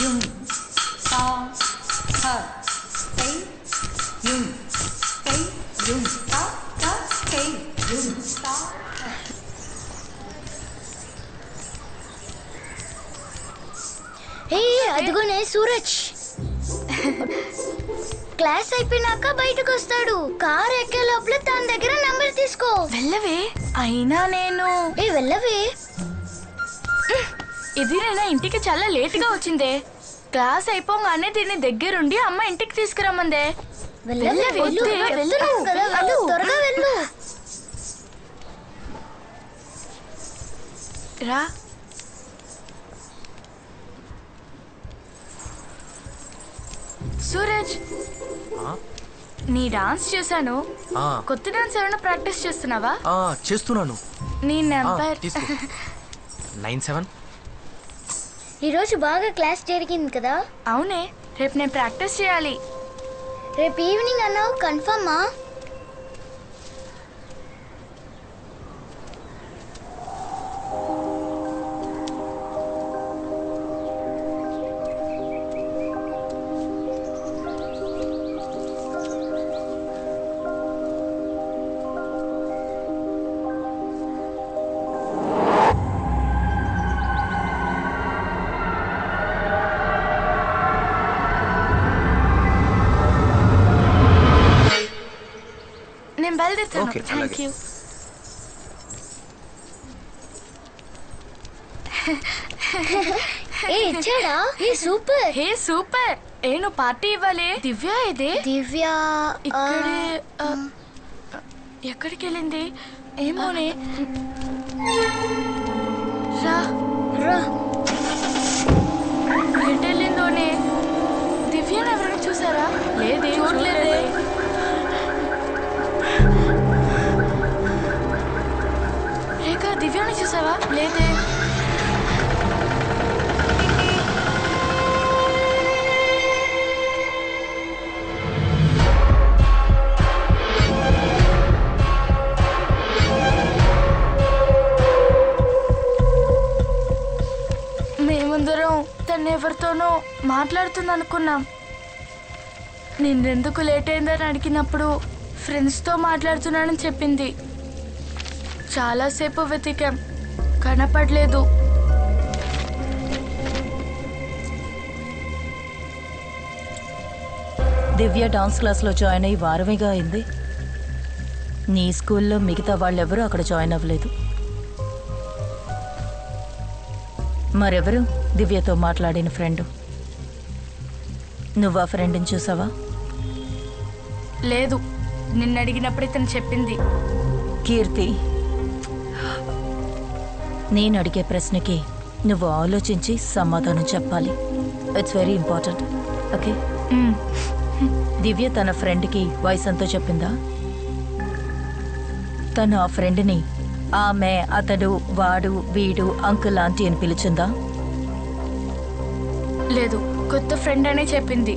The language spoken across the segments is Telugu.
యుం సా హ కై యుం కై యుం సా క కై యుం సా. హే అదిగోనే సూరజ్ క్లాస్ అయిపోయినాక బయటకు వస్తాడు. కార్ ఎక్కే లోపల తన దగ్గర నంబర్ తీసుకో. వెళ్ళవే. అయినా నేను వెళ్ళవే. ఇది నేను ఇంటికి చాలా లేట్ గా వచ్చిందే. క్లాస్ అయిపోగానే దీన్ని దగ్గరుండి అమ్మ ఇంటికి తీసుకురమ్మందే. త్వరగా వెళ్ళు. రా. సూరజ్, నీ డాన్స్ చూసాను. కొత్త డాన్స్ ఏమైనా ప్రాక్టీస్ చేస్తున్నావా? చేస్తున్నాను. నీ నెంబర్ 97. ఈరోజు బాగా క్లాస్ జరిగింది కదా? అవునే, రేపు నేను ప్రాక్టీస్ చేయాలి. రేపు ఈవినింగ్ అన్నావు, కన్ఫర్మా? నేను బయలుదేరుతాను. Thank you. ఇచ్చాడా? సూపర్. హే సూపర్. నువ్వు పార్టీ ఇవ్వాలి. దివ్య ఇదే. దివ్య ఇక్కడే. ఎక్కడికి వెళ్ళింది ఏమోనే. రా రా. ఎటు వెళ్ళిందోనే. దివ్యను ఎవరైనా చూసారా? లేదే, చూడలేదే. రేఖ, దివ్యాని చూసావా? లేదే. మేమందరం తను ఎవరితోనో మాట్లాడుతుంది అనుకున్నాం. నేనెందుకు లేట్ అయిందని అడిగినప్పుడు ఫ్రెండ్స్తో మాట్లాడుతున్నానని చెప్పింది. చాలాసేపు వెతికాం, కనపడలేదు. దివ్య డాన్స్ క్లాస్లో జాయిన్ అయ్యి వారమేగా అయింది. నీ స్కూల్లో మిగతా వాళ్ళెవరూ అక్కడ జాయిన్ అవ్వలేదు. మరెవరు దివ్యతో మాట్లాడిన ఫ్రెండు? నువ్వు ఆ ఫ్రెండ్ని చూసావా? లేదు, నిన్ను అడిగినప్పుడు ఇతను చెప్పింది. కీర్తి, నేను అడిగే ప్రశ్నకి నువ్వు ఆలోచించి సమాధానం చెప్పాలి. It's very important. ఓకే? దివ్య తన ఫ్రెండ్కి వయసు ఎంతో చెప్పిందా? తను ఆ ఫ్రెండ్ని ఆమె, అతడు, వాడు, వీడు, అంకుల్, ఆంటీ అని పిలిచిందా? లేదు, కొత్త ఫ్రెండ్ అనే చెప్పింది.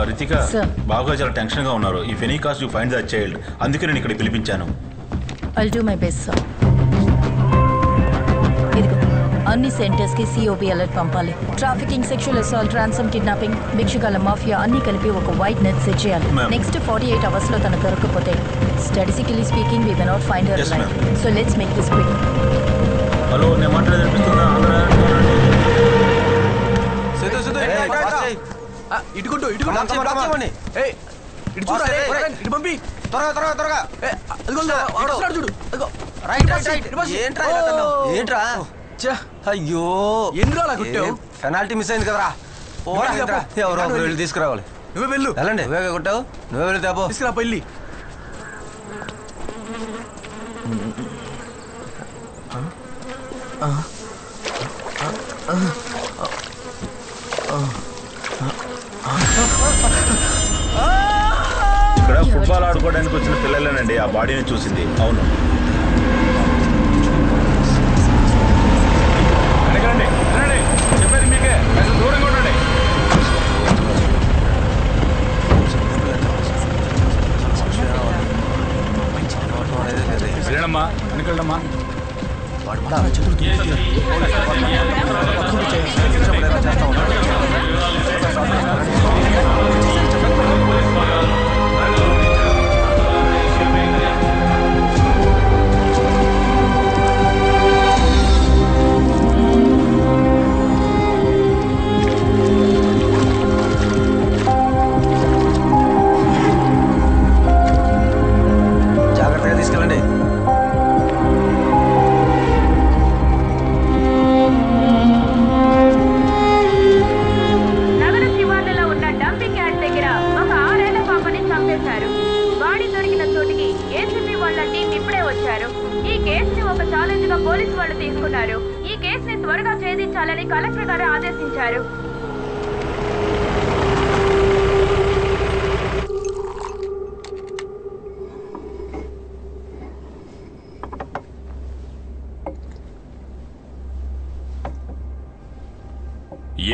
రితిక, బాగా చాలా టెన్షన్ గా ఉన్నారు. If any cost you find the child, అందుకే నేను ఇక్కడ పిలిపించాను. I'll do my best sir. ఇదిగో అన్ని సెంటర్స్కి సిఓబి అలర్ట్ పంపాలి. Trafficking, sexual assault, ransom, kidnapping, భిక్షుకాల మాఫియా అన్ని కలిపి ఒక వైడ్ నెట్ సెట్ చేయాలి. నెక్స్ట్ 48 అవర్స్లో తను దొరకకపోతే statistically speaking we may not find her life. So let's make this quick. Hello, నేను మాట్లాడేది అనిపిస్తుందా? ఇటుకుంటూ ఇటు పంపి త్వరగా చూడు. ఏంట్రా? అయ్యో, ఎందుకు అలా కొట్టావు? పెనాల్టీ మిస్ అయింది కదరా. ఎవరో వెళ్ళి తీసుకురావాలి. నువ్వే వెళ్ళు. వెళ్ళండి. నువ్వే కొట్టావు, నువ్వే వెళ్ళి తేపో. తీసుకురా పెళ్ళి. ఇక్కడ ఫుట్బాల్ ఆడుకోవడానికి వచ్చిన పిల్లలేనండి ఆ బాడీని చూసింది. అవును, చెప్పేది మీకే. దూరంగా ఉండండి. ఆదేశించారు.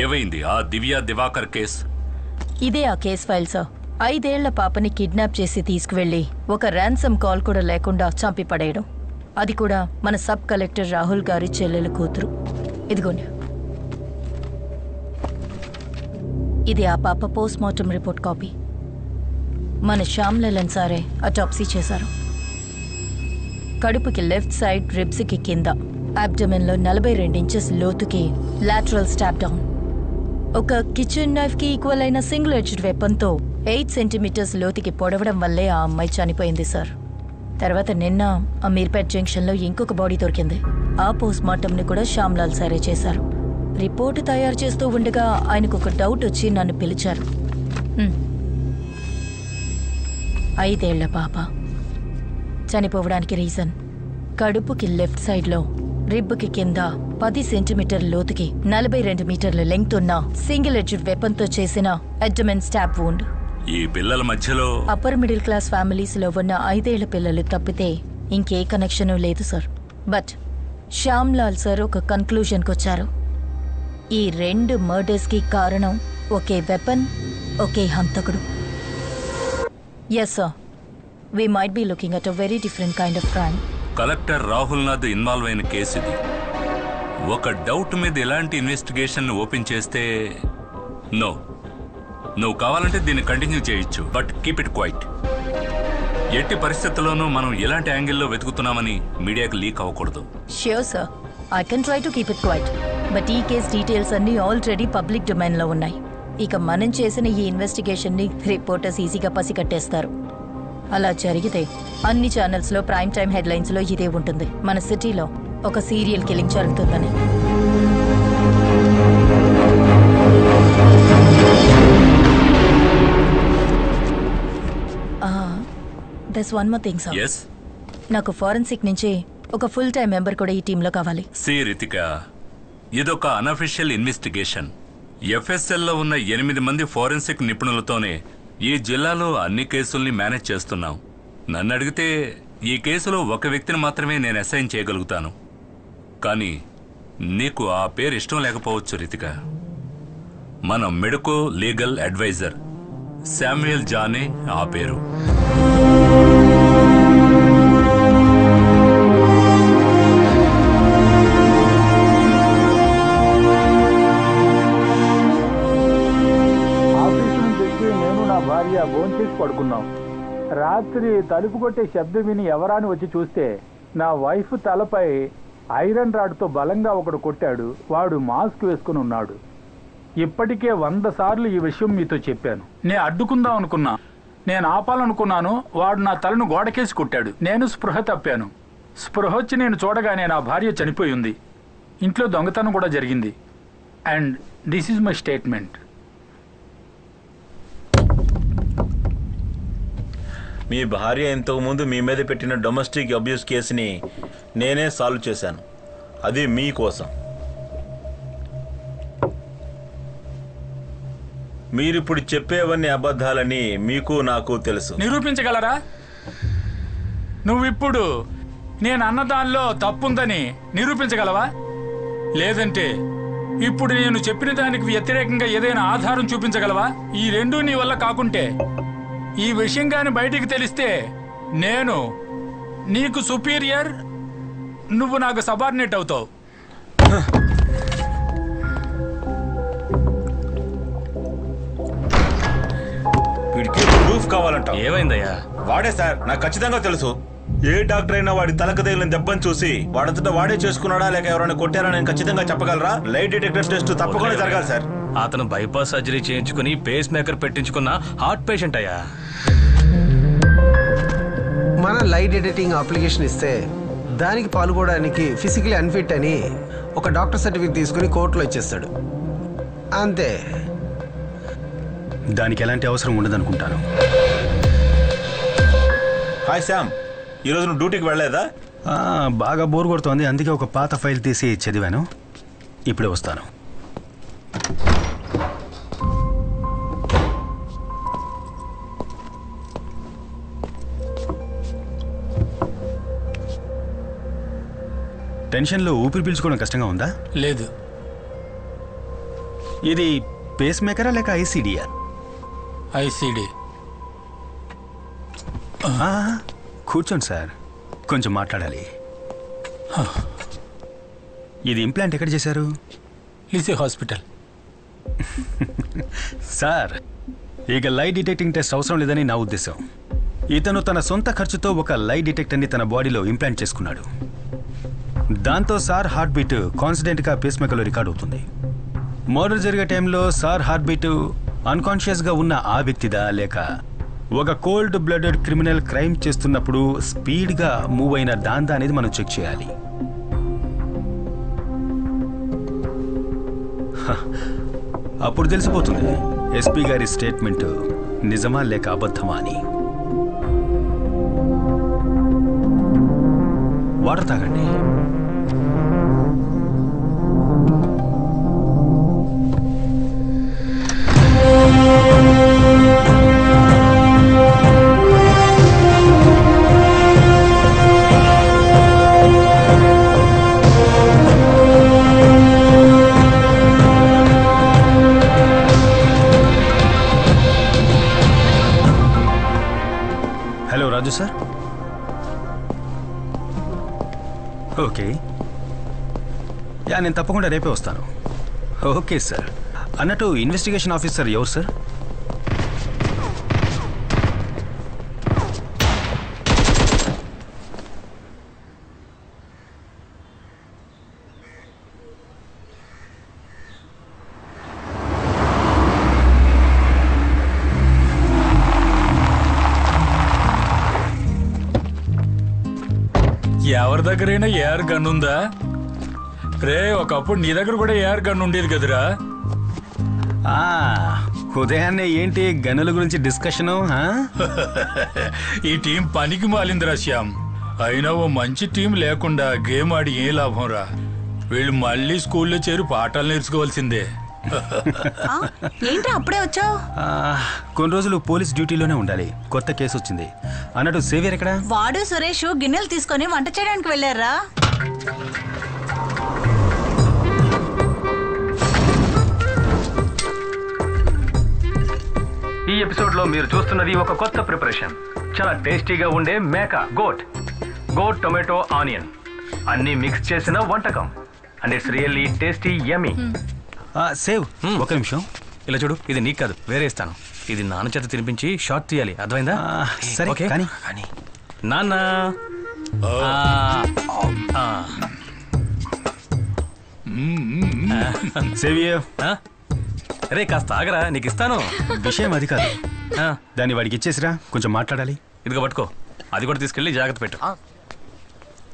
ఏవైంది ఆ దివ్య దివాకర్ కేస్? ఇదే ఆ కేస్ ఫైల్ సార్. 5 ఏళ్ల పాపని కిడ్నాప్ చేసి తీసుకువెళ్లి ఒక ర్యాన్సమ్ కాల్ కూడా లేకుండా చంపి పడేయడం. అది కూడా మన సబ్ కలెక్టర్ రాహుల్ గారి చెల్లెల కూతురు. ఇదిగోండి, ఇది ఆ పాప పోస్ట్ మార్టం రిపోర్ట్ కాపీ. మన శ్యామ్ లలన్ సారే అటాప్సీ చేశారు. కడుపుకి లెఫ్ట్ సైడ్, రిబ్స్కి కింద, అబ్డమెన్లో 42 ఇంచెస్ లోతుకి లాటరల్ స్టాప్ డౌన్. ఒక కిచెన్ నైఫ్ కి ఈక్వల్ అయిన సింగిల్ ఎడ్జ్డ్ వెపన్తో 8 సెంటీమీటర్స్ లోతుకి పొడవడం వల్లే ఆ అమ్మాయి చనిపోయింది సార్. తర్వాత నిన్న అమీర్పేట్ జంక్షన్లో ఇంకొక బాడీ దొరికింది. ఆ పోస్ట్ మార్టంని కూడా శ్యామ్లాల్ సారే చేశారు. రిపోర్టు తయారు చేస్తూ ఉండగా ఆయనకు ఒక డౌట్ వచ్చి నన్ను పిలిచారు. 5 ఏళ్ల పాప చనిపోవడానికి రీజన్ కడుపుకి లెఫ్ట్ సైడ్లో, రిబ్కి కింద 10 సెంటీమీటర్ లోతుకి 42 మీటర్ల లెంగ్త్ ఉన్న సింగిల్ ఎడ్జ్డ్ వెపన్తో చేసిన అబ్డమెన్ స్టాప్ వూండ్. ఈ పిల్లల మధ్యలో అప్పర్ మిడిల్ క్లాస్ ఫ్యామిలీస్ లో ఉన్న 5 ఏళ్ల పిల్లలు తప్పితే ఇంకే కనెక్షన్ లేదు sir. But Shyam Lal sir ఒక కన్క్లూజన్కి వచ్చారు. ఈ 2 మర్డర్స్ కి కారణం ఒకే వెపన్, ఒకే హంతకుడు. Yes sir, we might be looking at a very different kind of crime. Collector Rahul Nath involve అయిన కేసు ఇది. ఒక డౌట్ మీద ఎలాంటి ఇన్వెస్టిగేషన్ ఓపెన్ చేస్తే నో, నువ్వు కావాలంటే దీన్ని కంటిన్యూ చేయొచ్చు, బట్ కీప్ ఇట్ క్వైట్. ఎట్టి పరిస్థితుల్లోనూ మనం ఎలాంటి యాంగిల్లో వెతుకుతున్నామని మీడియాకి లీక్ అవ్వకూడదు. Sure sir, I can try to keep it quiet. But ఈ కేస్ డీటెయిల్స్ అన్ని ఆల్రెడీ పబ్లిక్ డొమైన్లో ఉన్నాయి. ఇక మనం చేసిన ఈ ఇన్వెస్టిగేషన్ని రిపోర్టర్స్ ఈజీగా పసిగట్టేస్తారు. అలా జరిగితే అన్ని ఛానల్స్లో ప్రైమ్ టైమ్ హెడ్లైన్స్లో ఇదే ఉంటుంది, మన సిటీలో ఒక సీరియల్ కిల్లింగ్ జరుగుతుందని. That's one more thing sir. yes, నాకు ఫారెన్సిక్ నుంచి ఒక ఫుల్ టైం మెంబర్ కూడా ఈ టీంలో కావాలి. సి రితిక, ఇదొక అనఫిషియల్ ఇన్వెస్టిగేషన్. ఎఫ్ఎస్ఎల్లో ఉన్న 8 మంది ఫోరెన్సిక్ నిపుణులతోనే ఈ జిల్లాలో అన్ని కేసుల్ని మేనేజ్ చేస్తున్నాం. నన్ను అడిగితే ఈ కేసులో ఒక వ్యక్తిని మాత్రమే నేను అసైన్ చేయగలుగుతాను. కానీ నీకు ఆ పేరు ఇష్టం లేకపోవచ్చు రితిక. మన మెడికో లీగల్ అడ్వైజర్ శామ్యుయల్ జానే ఆ పేరు. భార్య భోంచేసి పడుకున్నాం. రాత్రి తలుపు కొట్టే శబ్దం విని ఎవరాని వచ్చి చూస్తే నా వైఫ్ తలపై ఐరన్ రాడ్తో బలంగా ఒకడు కొట్టాడు. వాడు మాస్క్ వేసుకుని ఉన్నాడు. ఇప్పటికే 100 సార్లు ఈ విషయం మీతో చెప్పాను. నేను అడ్డుకుందాం అనుకున్నా, నేను ఆపాలనుకున్నాను. వాడు నా తలను గోడకేసి కొట్టాడు. నేను స్పృహ తప్పాను. స్పృహ వచ్చి నేను చూడగానే నా భార్య చనిపోయి ఉంది. ఇంట్లో దొంగతనం కూడా జరిగింది. And this is my statement. మీ భార్య ఇంతకుముందు మీ మీద పెట్టిన డొమెస్టిక్ అబ్యూస్ కేసుని నేనే సాల్వ్ చేశాను. అది మీకోసం. మీరిప్పుడు చెప్పేవన్నీ అబద్ధాలని మీకు నాకు తెలుసు. నిరూపించగలరా? నువ్విప్పుడు నేను అన్నదానిలో తప్పుందని నిరూపించగలవా? లేదంటే ఇప్పుడు నేను చెప్పిన దానికి వ్యతిరేకంగా ఏదైనా ఆధారం చూపించగలవా? ఈ రెండూ నీ వల్ల కాకుంటే, ఈ విషయం కానీ బయటికి తెలిస్తే నేను నీకు సుపీరియర్, నువ్వు నాకు సబార్డినేట్ అవుతావు. వీడికి ప్రూఫ్ కావాలంట. ఏమైందయ్యా? వాడే సార్, నాకు ఖచ్చితంగా తెలుసు. ఏ డాక్టర్ అయినా వాడి తలకు తగిలిన దెబ్బను చూసి వాడంతటా వాడే చేసుకున్నాడా లేక ఎవరైనా కొట్టారా నేను ఖచ్చితంగా చెప్పగలరా? లైట్ డిటెక్టర్ టెస్ట్ తప్పకుండా జరగాలి సార్. అతను బైపాస్ సర్జరీ చేయించుకుని పేస్ మేకర్ పెట్టించుకున్న హార్ట్ పేషెంట్ అయ్యా. మన లైట్ ఎడిటింగ్ అప్లికేషన్ ఇస్తే దానికి పాల్గొనడానికి ఫిజికలీ అన్ఫిట్ అని ఒక డాక్టర్ సర్టిఫికేట్ తీసుకుని కోర్టులో ఇచ్చేస్తాడు. అంతే. దానికి ఎలాంటి అవసరం ఉండదనుకుంటాను. హాయ్ శామ్, ఈరోజు నువ్వు డ్యూటీకి వెళ్ళలేదా? బాగా బోర్ కొడుతోంది, అందుకే ఒక పాత ఫైల్ తీసి చదివాను. ఇప్పుడే వస్తాను. టెన్షన్లో ఊపిరి పీల్చుకోవడం కష్టంగా ఉందా? లేదు. ఇది పేస్ మేకరా లేక ఐసీడీయా? ఐసీడీ. కూర్చోండి సార్, కొంచెం మాట్లాడాలి. ఇది ఇంప్లాంట్ ఎక్కడ చేశారు? లిసీ హాస్పిటల్. సార్, ఇక లై డిటెక్టింగ్ టెస్ట్ అవసరం లేదని నా ఉద్దేశం. ఇతను తన సొంత ఖర్చుతో ఒక లై డిటెక్టర్ని తన బాడీలో ఇంప్లాంట్ చేసుకున్నాడు. దాంతో సార్ హార్ట్ బీట్ కాన్స్టెంట్గా పేస్ మేకర్లో రికార్డ్ అవుతుంది. మర్డర్ జరిగే టైంలో సార్ హార్ట్ బీట్ అన్కాన్షియస్గా ఉన్న ఆ వ్యక్తిదా లేక ఒక కోల్డ్ బ్లడెడ్ క్రిమినల్ క్రైమ్ చేస్తున్నప్పుడు స్పీడ్గా మూవ్ అయిన దాందా అనేది మనం చెక్ చేయాలి. అప్పుడు తెలిసిపోతుంది ఎస్పీ గారి స్టేట్మెంట్ నిజమా లేక అబద్ధమా అని. వాటర్ తాగండి. హలో రాజు సార్. ఓకే, నేను తప్పకుండా రేపే వస్తాను. Okay sir. అన్నట్టు ఇన్వెస్టిగేషన్ ఆఫీసర్ ఎవరు సార్? ఎవరి దగ్గరైనా ఏఆర్ గన్ ఉందా రే? ఒకప్పుడు నీ దగ్గర కూడా ఏఆర్ గన్ ఉండేది కదరా. ఉదయాన్నే ఏంటి గన్నుల గురించి డిస్కషను? ఈ టీం పనికి మాలిందిరా శ్యామ్. అయినా ఓ మంచి టీం లేకుండా గేమ్ ఆడి ఏ లాభం రా. వీళ్ళు మళ్ళీ స్కూల్లో చేరి పాఠాలు నేర్చుకోవాల్సిందే. ఏంటి అప్పుడే వచ్చావు? కొన్ని రోజులు పోలీస్ డ్యూటీలోనే ఉండాలి. కొత్త కేసు వచ్చింది. అన్నట్టు సేవియర్ ఎక్కడ? వాడు సురేష్ గిన్నెలు తీసుకొని వంట చేయడానికి వెళ్ళారా? ఈ ఎపిసోడ్ లో మీరు చూస్తున్నది ఒక కొత్త ప్రిపరేషన్. చాలా టేస్టీగా ఉండే మేక గోట్ టొమాటో ఆనియన్ అన్ని మిక్స్ చేసిన వంటకం. And it's really tasty yummy. Save ఒక నిమిషం. ఇలా చూడు, ఇది నీకు కాదు, వేరే ఇస్తాను. ఇది నాన్న చేత తినిపించి షార్ట్ తీయాలి, అర్థమైందా? సరే. ఓకే కానీ నాన్న. సేవియర్ రే కాస్త ఆగరా, నీకు ఇస్తాను. విషయం అది కాదు, దాన్ని వాడికి ఇచ్చేసిరా, కొంచెం మాట్లాడాలి. ఇదిగో పట్టుకో, అది కూడా తీసుకెళ్ళి జాగ్రత్త పెట్టు.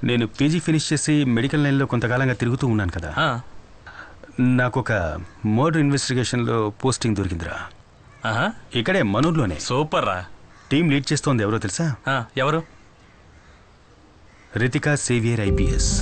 నేను పీజీ ఫినిష్ చేసి మెడికల్ లైన్లో కొంతకాలంగా తిరుగుతూ ఉన్నాను కదా. నాకు ఒక మర్డర్ ఇన్వెస్టిగేషన్లో పోస్టింగ్ దొరికిందిరా. ఇక్కడే మనూర్లోనే. సూపర్ రా. టీం లీడ్ చేస్తోంది ఎవరో తెలుసా? ఎవరు? Ritika saviour IPS.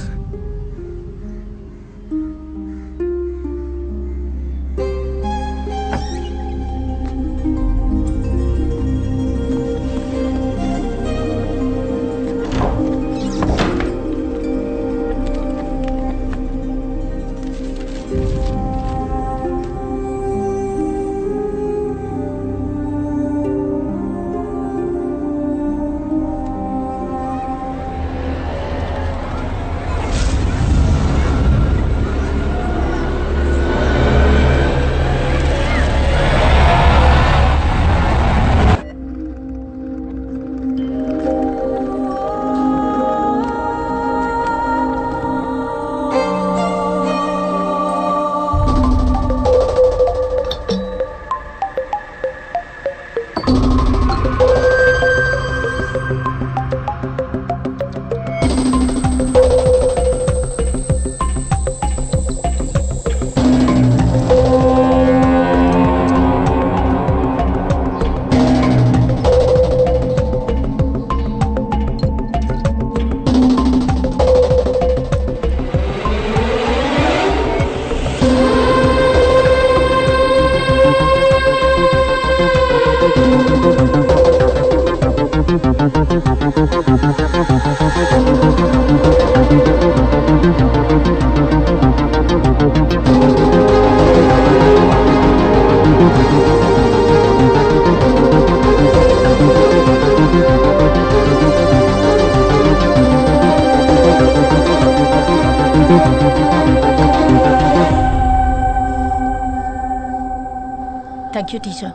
Thank you teacher.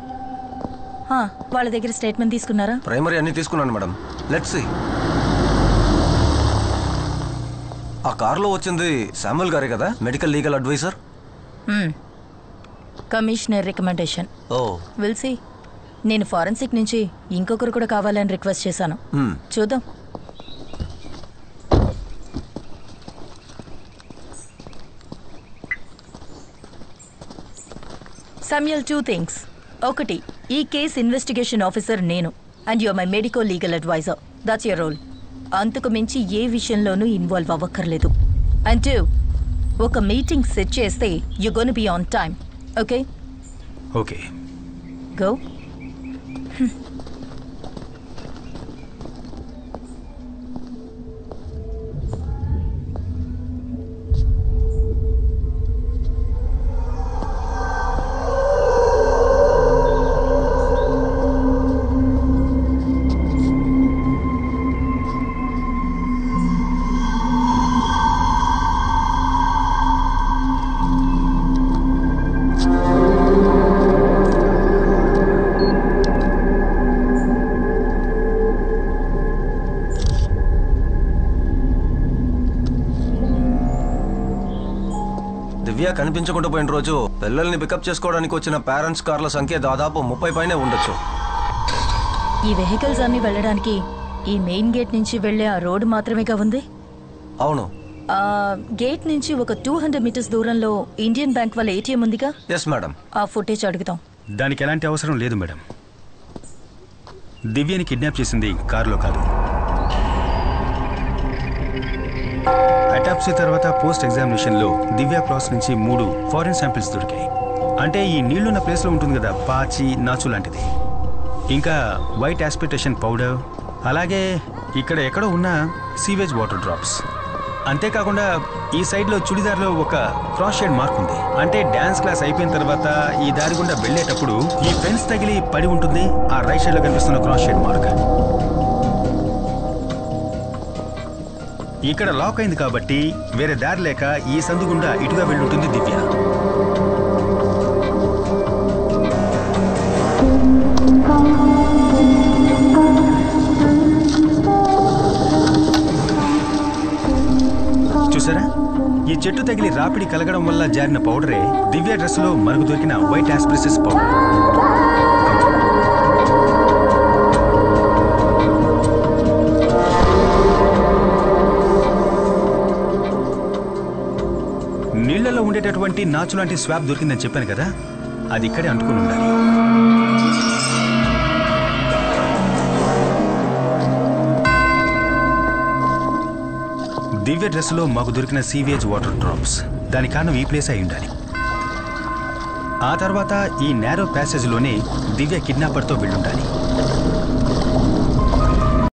వాళ్ళ దగ్గర స్టేట్మెంట్ తీసుకున్నారా? ప్రైమరీ అన్ని తీసుకున్నాను మేడం. Let's see. ఆ కార్లో వచ్చింది శామ్యుల్ గారే కదా, medical legal adviser? Commissioner recommendation. Will see. నేను ఫారెన్సిక్ నుంచి ఇంకొకరు కూడా కావాలని రిక్వెస్ట్ చేశాను. చూద్దాం. Samuel, 2 things. ఒకటి, ఈ కేస్ ఇన్వెస్టిగేషన్ ఆఫీసర్ నేను and your my medico legal advisor. That's your role. అంతకు మించి ఏ విషయంలోనూ ఇన్వాల్వ్ అవ్వక్కర్లేదు. అండ్ 2, ఒక మీటింగ్ సెట్ చేస్తే you gonna be on time. Okay? Okay. Go. Divya కనిపించకుండా పోయిన రోజు పిల్లల్ని పికప్ చేసుకోవడానికి వచ్చిన పేరెంట్స్ కార్ల సంఖ్య దాదాపు 30 పైనే ఉండొచ్చు. ఈ వెహికల్స్ అన్ని వెళ్ళడానికి ఈ మెయిన్ గేట్ నుంచి వెళ్లే ఆ రోడ్ మాత్రమేగా ఉంది? అవును. గేట్ నుంచి ఒక 200 మీటర్స్ దూరంలో ఇండియన్ బ్యాంక్ వాళ్ళ ఏటీఎం ఉందిగా? Yes madam. ఆ ఫుటేజ్ అడుగుతాం. దానికి ఎలాంటి అవసరం లేదు మేడం. దివ్యని కిడ్నాప్ చేసింది కారులో కాదు. అటాప్సీ తర్వాత పోస్ట్ ఎగ్జామినేషన్లో దివ్య క్రాస్ నుంచి 3 ఫారిన్ శాంపిల్స్ దొరికాయి. అంటే ఈ నీళ్లున్న ప్లేస్లో ఉంటుంది కదా, పాచి, నాచు లాంటిది. ఇంకా వైట్ ఆస్పిటేషన్ పౌడర్, అలాగే ఇక్కడ ఎక్కడో ఉన్న సీవేజ్ వాటర్ డ్రాప్స్. అంతేకాకుండా ఈ సైడ్లో చుడిదార్లో ఒక క్రాస్ షేడ్ మార్క్ ఉంది. అంటే డ్యాన్స్ క్లాస్ అయిపోయిన తర్వాత ఈ దారి గుండా వెళ్ళేటప్పుడు ఈ ఫెన్స్ తగిలి పడి ఉంటుంది. ఆ రైట్ సైడ్లో కనిపిస్తున్న క్రాస్ షేడ్ మార్క్. ఇక్కడ లాక్ అయింది కాబట్టి వేరే దారి లేక ఈ సందు గుండా ఇటుగా వెళ్ళుంటుంది దివ్య. చూసారా, ఈ చెట్టు తగిలి రాపిడి కలగడం వల్ల జారిన పౌడరే దివ్య డ్రెస్ లో మనకు దొరికిన వైట్ ఆస్ప్రిసెస్ పౌడర్. నీళ్లలో ఉండేటటువంటి నాచు లాంటి స్వాబ్ దొరికిందని చెప్పాను కదా, అది ఇక్కడే అంటుకుని ఉండాలి. దివ్య డ్రెస్లో మాకు దొరికిన సీవేజ్ వాటర్ డ్రాప్స్, దాని కారణం ఈ ప్లేస్ అయి ఉండాలి. ఆ తర్వాత ఈ నేరో ప్యాసేజ్లోనే దివ్య కిడ్నాపర్తో వెళ్ళుండాలి.